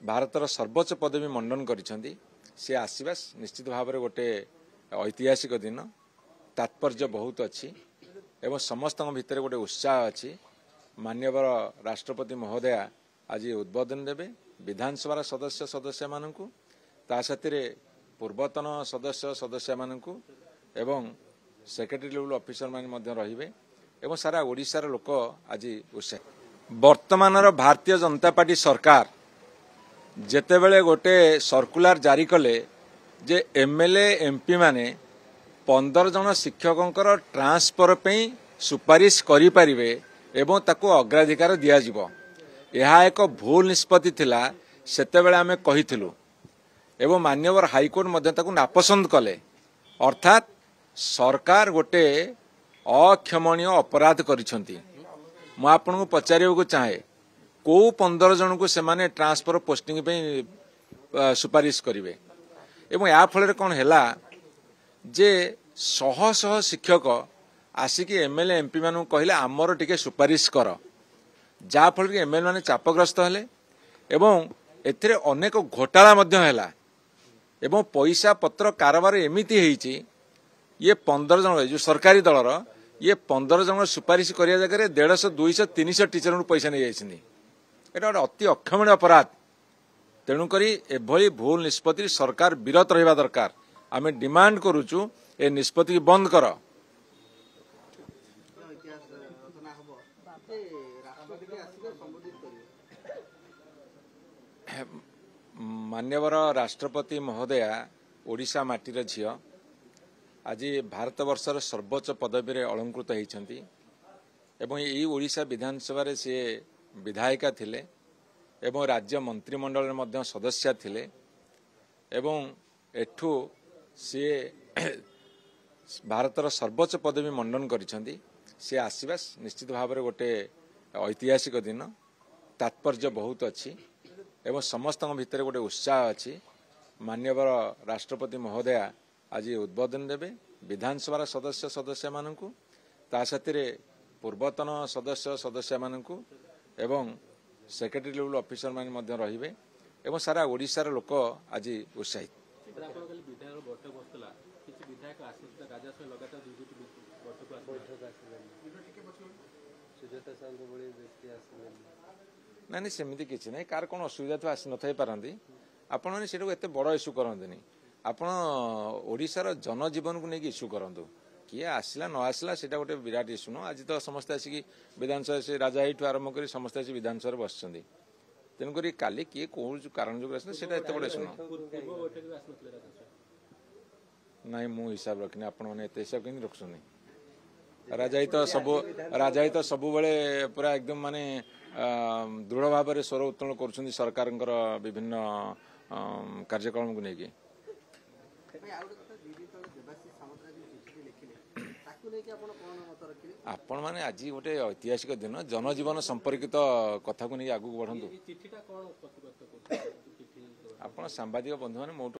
ଭାରତର ସର୍ବୋଚ୍ଚ ପଦବୀ ମଣ୍ଡନ କରିଛନ୍ତି ସେ ଆସିବା ନିଶ୍ଚିତ ଭାବରେ ଗୋଟେ ଐତିହାସିକ ଦିନ ତାତ୍ପର୍ଯ୍ୟ ବହୁତ ଅଛି ଏବଂ ସମସ୍ତଙ୍କ ଭିତରେ ଗୋଟେ ଉତ୍ସାହ ଅଛି। ମାନ୍ୟବର ରାଷ୍ଟ୍ରପତି ମହୋଦୟା ଆଜି ଉଦ୍ବୋଧନ ଦେବେ ବିଧାନସଭାର ସଦସ୍ୟମାନଙ୍କୁ ତା ସାଥିରେ ପୂର୍ବତନ ସଦସ୍ୟମାନଙ୍କୁ ଏବଂ ସେକ୍ରେଟାରୀ ଲେଭେଲ ଅଫିସର ମାନେ ମଧ୍ୟ ରହିବେ ଏବଂ ସାରା ଓଡ଼ିଶାର ଲୋକ ଆଜି ଉତ୍ସାହ। ବର୍ତ୍ତମାନର ଭାରତୀୟ ଜନତା ପାର୍ଟି ସରକାର ଯେତେବେଳେ गोटे सर्कुलर जारी कले जे एमएलए एमपी माने 15 जन शिक्षकों ट्रांसफर पे सुपारिश करि परिबे एवं ताको अग्राधिकार दिया जिवो। यह एक भूल निष्पत्ति थिला सेतेबेले आमे कहिथिलु एवं मान्यवर हाईकोर्ट मध्य ताको नापसंद कले। अर्थात सरकार गोटे अक्षमणीय अपराध करिसंती। मु आपनको पचारिବାକୁ चाहे को 15 जन को सेमाने ट्रांसफर पोस्टिंग पे सुपारिश करेंगे एवं या फल कौन है जे शह शह शिक्षक आसिक एमएलए एमपी मान कहले आमर टिके सुपारिश कर जाफल कि एमएलए माने चापग्रस्त हेले एवं एथिरे अनेक घोटाला मध्य हैला एवं पैसा पत्र कारबार एमिति हेइची ये 15 जन जो सरकारी दलर ये 15 जन सुपारिश करिया जगह 150 200 300 टीचर को पैसा नहीं जाइछनी। एटा गोटे अति अक्षमणीय अपराध। तेणुक एभली भूल निष्पत्ति सरकार विरत रहा दरकार। आमे डिमांड करुचु ए निष्पत्ति की बंद कर। मान्यवर राष्ट्रपति महोदया ओडिशा माटीर झियो आज भारत वर्षर सर्वोच्च पदवी रे अलंकृत होइछंती एवं यही ओडिशा विधानसभा रे से विधायिका थिले एवं राज्य मंत्रिमंडल मध्य सदस्य थिले एवं एठू सी भारतर सर्वोच्च पदवी मंडन करिसंती से आसीबा निश्चित भाव में गोटे ऐतिहासिक दिन तात्पर्य बहुत अच्छी एवं समस्त भितर गोटे उत्साह अच्छी। मान्यवर राष्ट्रपति महोदया आज उद्बोधन देवे विधानसभार सदस्यମାନଙ୍କୁ ता साथिरे पूर्वतन सदस्यମାନଙ୍କୁ एवं सेक्रेटरी लेवल ऑफिसर माने मध्य रहिबे एवं सारा ओडिशार लोक आज उत्साहित। नहीं सेमती किसी ना कार कौन असुविधा तो आसी नथाई पारती आपण मैंने सेटा एत बड़ इश्यू करते आपण ओडिशार जनजीवन को लेकिन इश्यू करूँ किए आसला न आसला से गोटे विराट इश्यू न। आज तो समस्ते आसिक विधानसभा से राजा यू आरंभ कर समस्ते आसिक विधानसभा बस तेणुक काली किए कौन कारण जो आसला एत बड़ इश्यू ना मु हिसाब रखनी आपण मैंने एत हिसाब कहीं रखुनी। राजा तो सब बेले पूरा एकदम माने दृढ़ भाव में स्वर उत्तोलन कर सरकार विभिन्न कार्यक्रम को लेकिन आपण माने आज गोटे ऐतिहासिक दिन जनजीवन संपर्कित कथा को नहीं आगू बढ़ु। आप सांबादिक बंधु मैंने